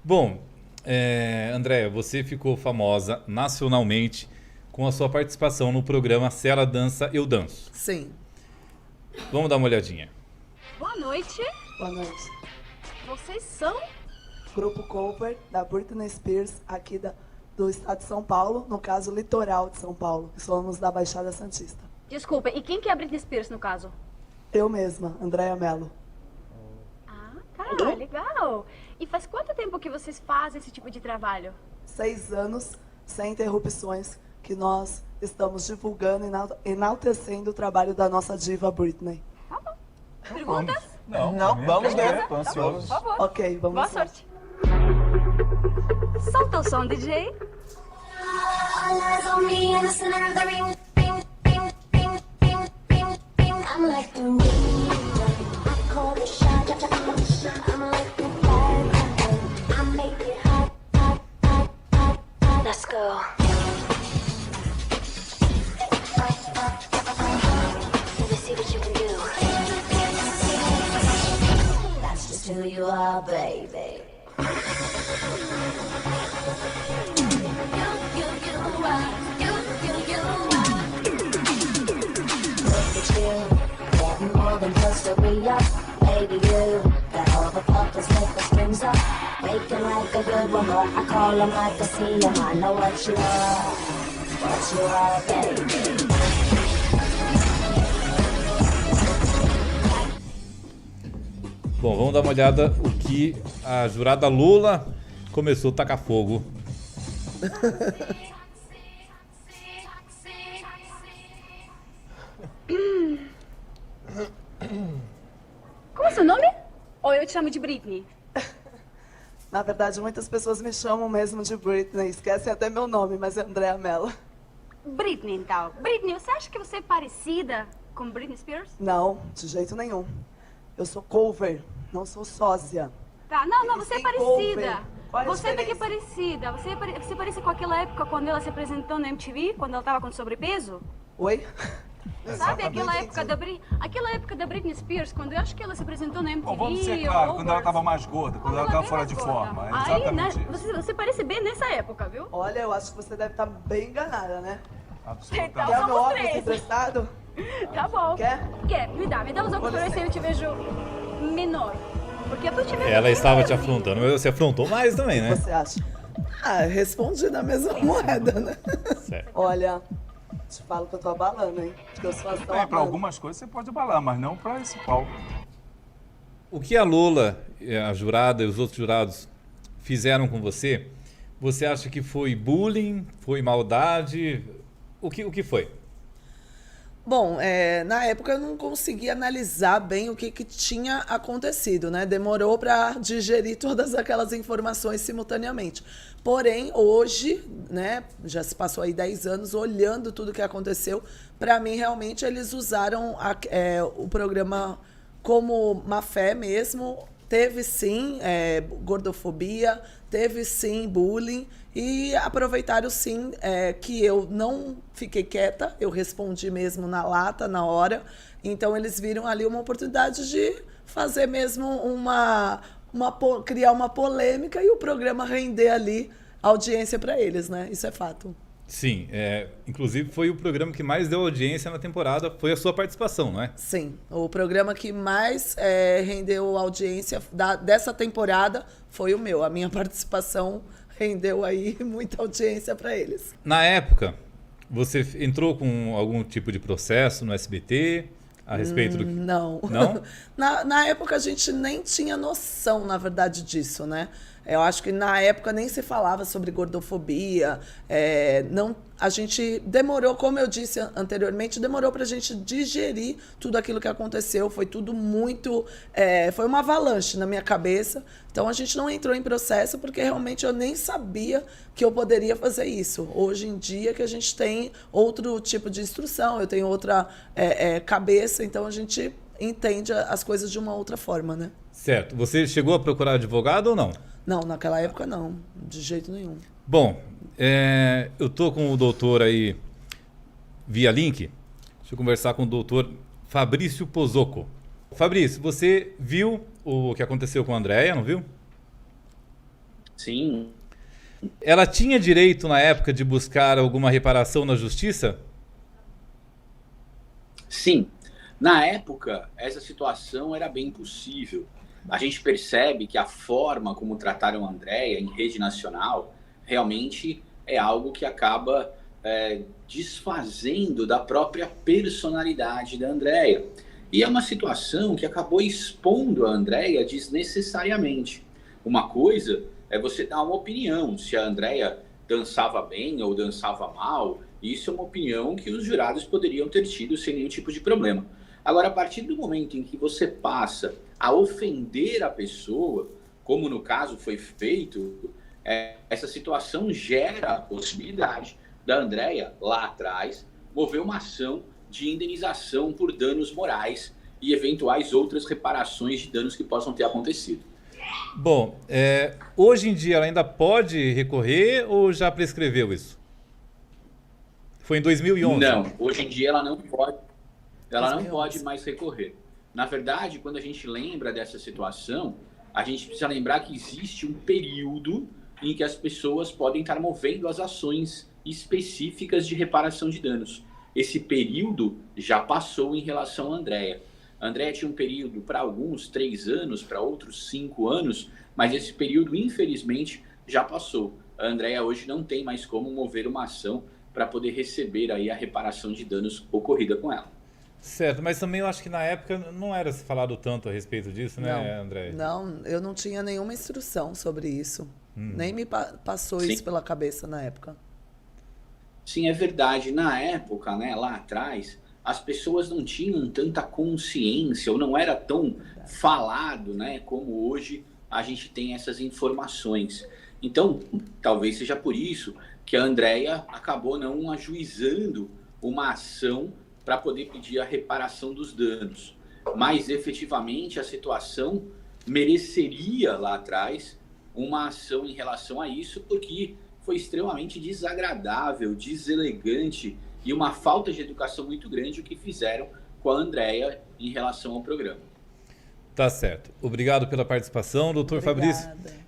Bom, Andréia, você ficou famosa nacionalmente com a sua participação no programa Se Ela Dança, Eu Danço. Sim. Vamos dar uma olhadinha. Boa noite. Boa noite. Vocês são? Grupo Cover da Britney Spears, aqui do estado de São Paulo, no caso, litoral de São Paulo. Somos da Baixada Santista. Desculpa, e quem que é a Britney Spears no caso? Eu mesma, Andréia Mello. Legal. E faz quanto tempo que vocês fazem esse tipo de trabalho? 6 anos, sem interrupções, que nós estamos divulgando e enaltecendo o trabalho da nossa diva Britney. Tá bom. Perguntas? Não, vamos ver. Tô Por ansioso. favor. Ok, vamos Boa lá. sorte. Solta o som, DJ. All eyes on me in the center of the ring. I'm like the wind. I call the shot. I'm like the fire. I make it hot, hot, hot, hot, hot. Let's go. Let me see what you can do. That's just who you are, baby. Getting more than close to be up, baby you. Got all the fuckers make the strings up. Waking like a good one, but I call them like I see them. I know what you are, baby. Bom, vamos dar uma olhada o que a jurada Lula começou a tacar fogo. Qual é o seu nome? Ou eu te chamo de Britney? Na verdade, muitas pessoas me chamam mesmo de Britney. Esquecem até meu nome, mas é Andréia Mello. Britney, então. Britney, você acha que você é parecida com Britney Spears? Não, de jeito nenhum. Eu sou cover, não sou sósia. Tá, não, você é Tem parecida. cover. Qual é a Você até que é diferença? parecida. Você parece com aquela época quando ela se apresentou na MTV, quando ela tava com sobrepeso? Oi? Sabe aquela época da Britney Spears, quando eu acho que ela se apresentou na MTV? Bom, vamos ser claro, quando ela Overs. estava mais gorda, quando ela Ela estava bem fora mais de gorda. forma. É Aí, exatamente né, isso. você parece bem nessa época, viu? Olha, eu acho que você deve estar bem enganada, né? Absolutamente. Então, Quer o meu somos óculos três. emprestado? Tá bom. Quer? Quer? Me dá os óculos pra ver se eu te vejo menor. Porque eu tô te vendo. Ela bem estava te maiorzinha. afrontando, mas você afrontou mais também, O né? que você acha? Ah, respondi na mesma moeda, né? Certo. Olha, te falo que eu tô abalando, hein? Porque eu sou as Para algumas coisas você pode abalar, mas não para esse palco. O que a Lula, a jurada e os outros jurados fizeram com você, você acha que foi bullying, foi maldade? O que foi? Bom, na época eu não consegui analisar bem o que tinha acontecido, né? Demorou para digerir todas aquelas informações simultaneamente. Porém, hoje, né, já se passou aí 10 anos, olhando tudo que aconteceu, para mim, realmente, eles usaram o programa como má fé mesmo. Teve sim gordofobia, teve sim bullying e aproveitaram sim que eu não fiquei quieta, eu respondi mesmo na lata, na hora. Então eles viram ali uma oportunidade de fazer mesmo criar uma polêmica e o programa render ali audiência para eles, né? Isso é fato. Sim, inclusive foi o programa que mais deu audiência na temporada, foi a sua participação, não é? Sim, o programa que mais rendeu audiência dessa temporada foi o meu. A minha participação rendeu aí muita audiência para eles. Na época, você entrou com algum tipo de processo no SBT a respeito do que... Não. Não? Na época a gente nem tinha noção, na verdade, disso, né? Eu acho que na época nem se falava sobre gordofobia. A gente demorou, como eu disse anteriormente, demorou para a gente digerir tudo aquilo que aconteceu. Foi tudo muito... foi uma avalanche na minha cabeça. Então a gente não entrou em processo porque realmente eu nem sabia que eu poderia fazer isso. Hoje em dia que a gente tem outro tipo de instrução, eu tenho outra cabeça, então a gente entende as coisas de uma outra forma, né? Certo. Você chegou a procurar advogado ou não? Não, naquela época não, de jeito nenhum. Bom, eu tô com o doutor aí via link. Deixa eu conversar com o doutor Fabrício Pozzocco. Fabrício, você viu o que aconteceu com a Andréia, não viu? Sim, Ela tinha direito na época de buscar alguma reparação na justiça? sim. Na época, essa situação era bem possível. A gente percebe que a forma como trataram a Andréia em rede nacional realmente é algo que acaba desfazendo da própria personalidade da Andréia. E é uma situação que acabou expondo a Andréia desnecessariamente. Uma coisa é você dar uma opinião, se a Andréia dançava bem ou dançava mal. Isso é uma opinião que os jurados poderiam ter tido sem nenhum tipo de problema. Agora, a partir do momento em que você passa a ofender a pessoa, como no caso foi feito, essa situação gera a possibilidade da Andréia, lá atrás, mover uma ação de indenização por danos morais e eventuais outras reparações de danos que possam ter acontecido. Bom, hoje em dia ela ainda pode recorrer ou já prescreveu isso? Foi em 2011? Não, hoje em dia ela não pode Deus. mais recorrer. Na verdade, quando a gente lembra dessa situação, a gente precisa lembrar que existe um período em que as pessoas podem estar movendo as ações específicas de reparação de danos. Esse período já passou em relação à Andréia. A Andréia tinha um período, para alguns, 3 anos, para outros 5 anos, mas esse período, infelizmente, já passou. A Andréia hoje não tem mais como mover uma ação para poder receber aí a reparação de danos ocorrida com ela. Certo, mas também eu acho que na época não era se falado tanto a respeito disso, né, André? Não, eu não tinha nenhuma instrução sobre isso. Nem me passou Sim. isso pela cabeça na época. Sim, é verdade. Na época, né, lá atrás, as pessoas não tinham tanta consciência, ou não era tão falado, né, como hoje a gente tem essas informações. Então, talvez seja por isso que a Andréia acabou não ajuizando uma ação para poder pedir a reparação dos danos. Mas, efetivamente, a situação mereceria, lá atrás, uma ação em relação a isso, porque foi extremamente desagradável, deselegante e uma falta de educação muito grande o que fizeram com a Andréia em relação ao programa. Tá certo. Obrigado pela participação, doutor Fabrício. Obrigada.